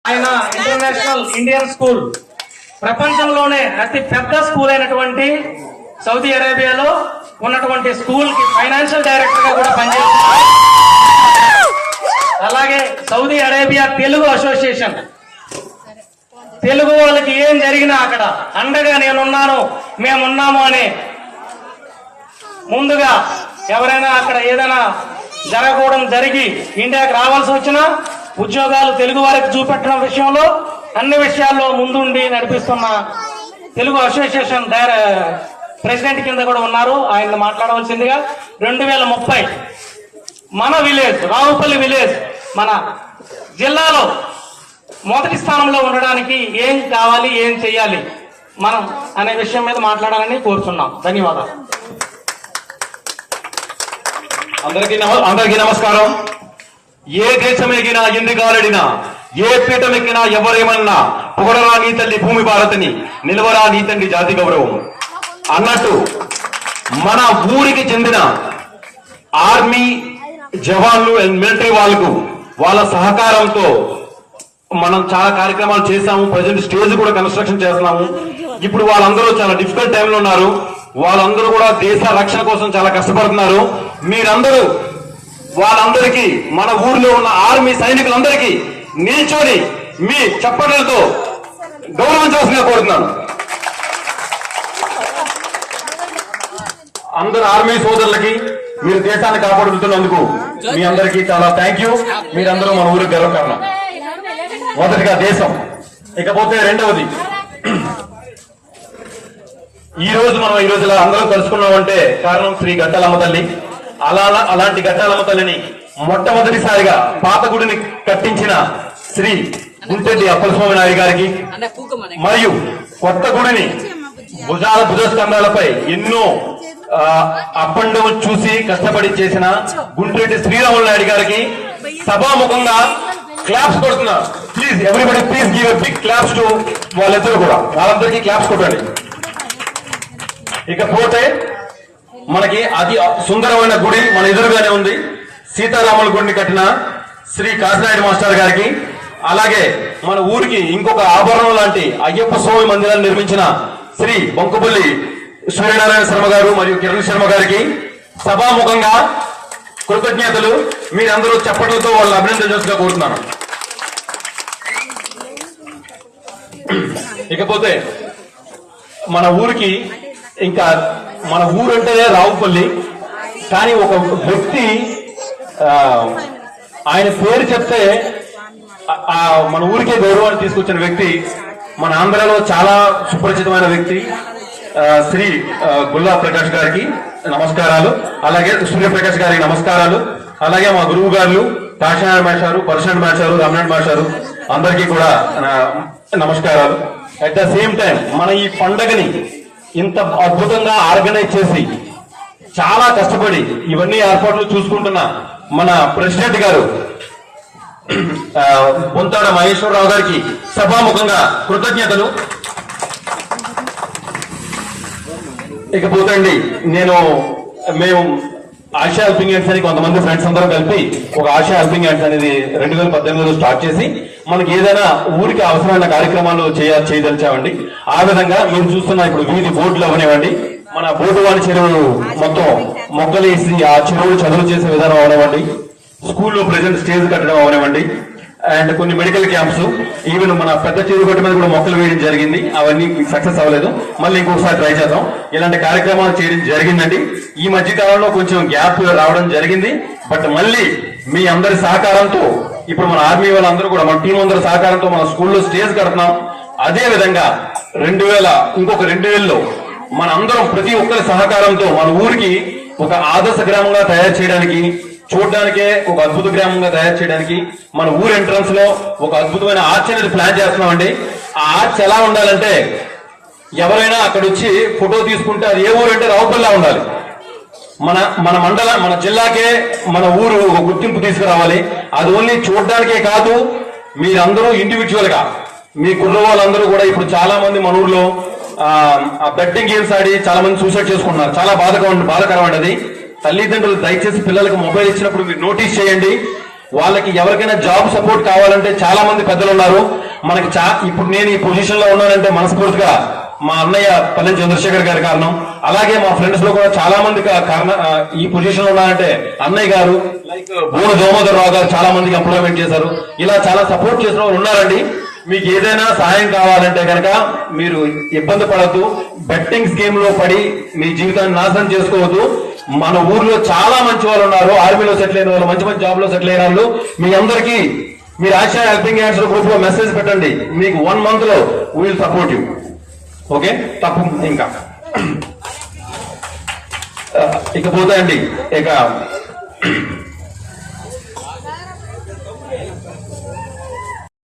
ఆయన international Indian school ప్రపంచంలోనే అతి పెద్ద స్కూల్ అయినటువంటి సౌదీ అరేబియాలో ఉన్నటువంటి స్కూల్ కి ఫైనాన్షియల్ డైరెక్టర్ గా కూడా పనిచేస్తున్నారు. అలాగే Saudi Arabia Telugu association, Telugu వాళ్ళకి ఏం జరిగినా అక్కడ అండగా నేనున్నాను, మేమున్నాము అని ముందుగా ఎవరైనా అక్కడ ఏదైనా జరగకూడదు జరిగి ఇండియాకి రావాల్సి వచ్చినా ఉద్యోగాలు తెలుగు వారికి చూపెట్టడం విషయంలో అన్ని విషయాల్లో ముందుండి నడిపిస్తున్న తెలుగు అసోసియేషన్ ప్రెసిడెంట్ కింద కూడా ఉన్నారు. ఆయన మాట్లాడవలసిందిగా 2030 మన విలేజ్ రావుపల్లి విలేజ్ మన జిల్లాలో మొదటి స్థానంలో ఉండడానికి ఏం కావాలి, ఏం చేయాలి మనం అనే విషయం మీద మాట్లాడాలని కోరుతున్నాం. ధన్యవాదాలు. అందరికీ నమస్కారం. ఏ దేశం ఎగినా, ఎందుగాలడినా, ఏ పీఠం ఎక్కినా, ఎవరేమన్నా పొగడరా నీ తల్లి భూమి భారతిని, నిలవరా నీ తండ్రి జాతి గౌరవం అన్నట్టు మన ఊరికి చెందిన ఆర్మీ జవాన్లు అండ్ మిలిటరీ వాళ్ళకు వాళ్ళ సహకారంతో మనం చాలా కార్యక్రమాలు చేశాము. ప్రజెంట్ స్టేజ్ కూడా కన్స్ట్రక్షన్ చేస్తున్నాము. ఇప్పుడు వాళ్ళందరూ చాలా డిఫికల్ట్ టైంలో ఉన్నారు. వాళ్ళందరూ కూడా దేశ రక్షణ కోసం చాలా కష్టపడుతున్నారు. మీరందరూ వాళ్ళందరికీ, మన ఊర్లో ఉన్న ఆర్మీ సైనికులందరికీ నిల్చొని మీ చప్పట్లతో గౌరవించవలసిందిగా కోరుతున్నాను. అందరు ఆర్మీ సోదరులకి మీరు దేశాన్ని కాపాడుతున్నందుకు మీ అందరికీ చాలా థ్యాంక్ యూ. మీరందరూ మన ఊరికి గర్వకారణం. మొదటిగా దేశం, ఇకపోతే రెండవది, ఈ రోజు ఇలా అందరం కలుసుకున్నామంటే కారణం శ్రీ గట్టాలమ్మ తల్లి. అలాంటి గట్టాలమ్మ తల్లిని మొట్టమొదటిసారిగా పాత గుడిని కట్టించిన శ్రీ గుంటెడ్డి అప్పలస్వామి నాయుడు గారికి, మరియు కొత్త గుడిని భుజస్కంధాలపై ఎన్నో అప్ అండ్ డౌన్ చూసి కష్టపడి చేసిన గుంటెడ్డి శ్రీరాములు నాయుడు గారికి సభాముఖంగా క్లాప్స్ కొడుతున్నారు. Please everybody please give a big claps to వాళ్ళిద్దరు కూడా. వాళ్ళందరికీ క్లాప్స్ కొట్టండి. ఇకపోతే మనకి అతి సుందరమైన గుడి మన ఎదురుగానే ఉంది. సీతారాముల గుడిని కట్టిన శ్రీ కాశీనాయుడు మాస్టర్ గారికి, అలాగే మన ఊరికి ఇంకొక ఆభరణం లాంటి అయ్యప్ప స్వామి మందిరాన్ని నిర్మించిన శ్రీ బొంకుపల్లి సూర్యనారాయణ శర్మ గారు మరియు కిరణ్ శర్మ గారికి సభాముఖంగా కృతజ్ఞతలు. మీరందరూ చప్పట్లతో వాళ్ళని అభినందించాల్సిగా కోరుతున్నాను. ఇకపోతే మన ఊరికి, ఇంకా మన ఊరు అంటేనే రావుపల్లి, కానీ ఒక వ్యక్తి ఆయన పేరు చెప్తే మన ఊరికే గౌరవాన్ని తీసుకొచ్చిన వ్యక్తి, మన ఆంధ్రలో చాలా సుపరిచితమైన వ్యక్తి శ్రీ గుల్లా ప్రకాష్ గారికి నమస్కారాలు. అలాగే సూర్యప్రకాష్ గారికి నమస్కారాలు. అలాగే మా గురువు గారు కాశీనారాయణ మాస్టారు, పరశునారాయణ మాస్టారు, రామనారాయణ మాస్టారు అందరికీ కూడా నమస్కారాలు. అట్ ద సేమ్ టైం మన ఈ పండగని ఇంత అద్భుతంగా ఆర్గనైజ్ చేసి చాలా కష్టపడి ఇవన్నీ ఏర్పాట్లు చూసుకుంటున్న మన ప్రెసిడెంట్ గారు బొంతాడ మహేశ్వరరావు గారికి సభాముఖంగా కృతజ్ఞతలు. ఇకపోతే అండి, మేము ఆసియా హెల్పింగ్ హ్యాండ్స్ అని కొంతమంది ఫ్రెండ్స్ అందరం కలిపి ఒక ఆసియా హెల్పింగ్ హ్యాండ్స్ అనేది 2018లో స్టార్ట్ చేసి మనకి ఏదైనా ఊరికి అవసరమైన కార్యక్రమాలు చేయదలిచామండి. ఆ విధంగా మీరు చూస్తున్న ఇప్పుడు వీధి బోర్డులు అవనివ్వండి, మన బోటువాణి చెరువులు మొత్తం మొక్కలేసి ఆ చెరువులు చదువు చేసే విధానం అవనివ్వండి, స్కూల్లో ప్రెజెంట్ స్టేజ్ కట్టడం అవనివ్వండి, అండ్ కొన్ని మెడికల్ క్యాంప్స్, ఈవెన్ మన పెద్ద చెరువు గట్టు మీద కూడా మొక్కలు వేయడం జరిగింది. అవన్నీ సక్సెస్ అవ్వలేదు, మళ్ళీ ఇంకొకసారి ట్రై చేద్దాం. ఇలాంటి కార్యక్రమాలు చేయడం జరిగిందండి. ఈ మధ్య కాలంలో కొంచెం గ్యాప్ రావడం జరిగింది. బట్ మళ్ళీ మీ అందరి సహకారంతో, ఇప్పుడు మన ఆర్మీ వాళ్ళందరూ కూడా మన టీం అందరి సహకారంతో మన స్కూల్లో స్టేజ్ కడుతున్నాం. అదే విధంగా 2000లో మన అందరం ప్రతి ఒక్కరి సహకారంతో మన ఊరికి ఒక ఆదర్శ గ్రామంగా తయారు చేయడానికి, చూడడానికే ఒక అద్భుత గ్రామంగా తయారు చేయడానికి మన ఊరు ఎంట్రన్స్ లో ఒక అద్భుతమైన ఆర్చ్ అనేది ప్లాన్ చేస్తున్నామండి. ఆ ఆర్చ్ ఎలా ఉండాలంటే, ఎవరైనా అక్కడ వచ్చి ఫోటో తీసుకుంటే అది ఏ ఊరు అంటే రావుపల్లిలా ఉండాలి. మన జిల్లాకే మన ఊరు ఒక గుర్తింపు తీసుకురావాలి. అది ఓన్లీ చూడడానికే కాదు, మీరందరూ ఇండివిజువల్ గా మీ కుర్ర వాళ్ళందరూ కూడా ఇప్పుడు చాలా మంది మన ఊర్లో బెట్టింగ్ గేమ్స్ ఆడి చాలా మంది సూసైడ్ చేసుకుంటున్నారు. చాలా బాధకరమైనది. తల్లిదండ్రులు దయచేసి పిల్లలకు మొబైల్ ఇచ్చినప్పుడు మీరు నోటీస్ చేయండి. వాళ్ళకి ఎవరికైనా జాబ్ సపోర్ట్ కావాలంటే చాలా మంది పెద్దలు ఉన్నారు మనకి. ఇప్పుడు నేను ఈ పొజిషన్ లో ఉన్నానంటే మనస్ఫూర్తిగా మా అన్నయ్య పల్లెం చంద్రశేఖర్ గారి కారణం. అలాగే మా ఫ్రెండ్స్ లో కూడా చాలా మంది ఈ పొజిషన్ లో ఉన్నారంటే అన్నయ్య గారు, లైక్ బోను దోమోదర్ రావు గారు చాలా మందికి ఎంప్లాయ్మెంట్ చేశారు. ఇలా చాలా సపోర్ట్ చేసిన వాళ్ళు ఉన్నారండి. మీకు ఏదైనా సహాయం కావాలంటే కనుక మీరు ఇబ్బంది పడద్దు. బెట్టింగ్ స్కీమ్ లో పడి మీ జీవితాన్ని నాశనం చేసుకోవద్దు. మన ఊర్లో చాలా మంచి వాళ్ళు ఉన్నారు, ఆర్మీలో సెటిల్ అయిన వాళ్ళు, మంచి మంచి జాబ్ లో సెటిల్ అయిన వాళ్ళు. మీ అందరికీ మీరు ఆశా హెల్పింగ్ హ్యాండ్స్ గ్రూప్ లో మెసేజ్ పెట్టండి. మీకు 1 month లో విల్ సపోర్ట్ యూ. ఓకే, తప్పు ఇంకా ఇకపోతే అండి ఇక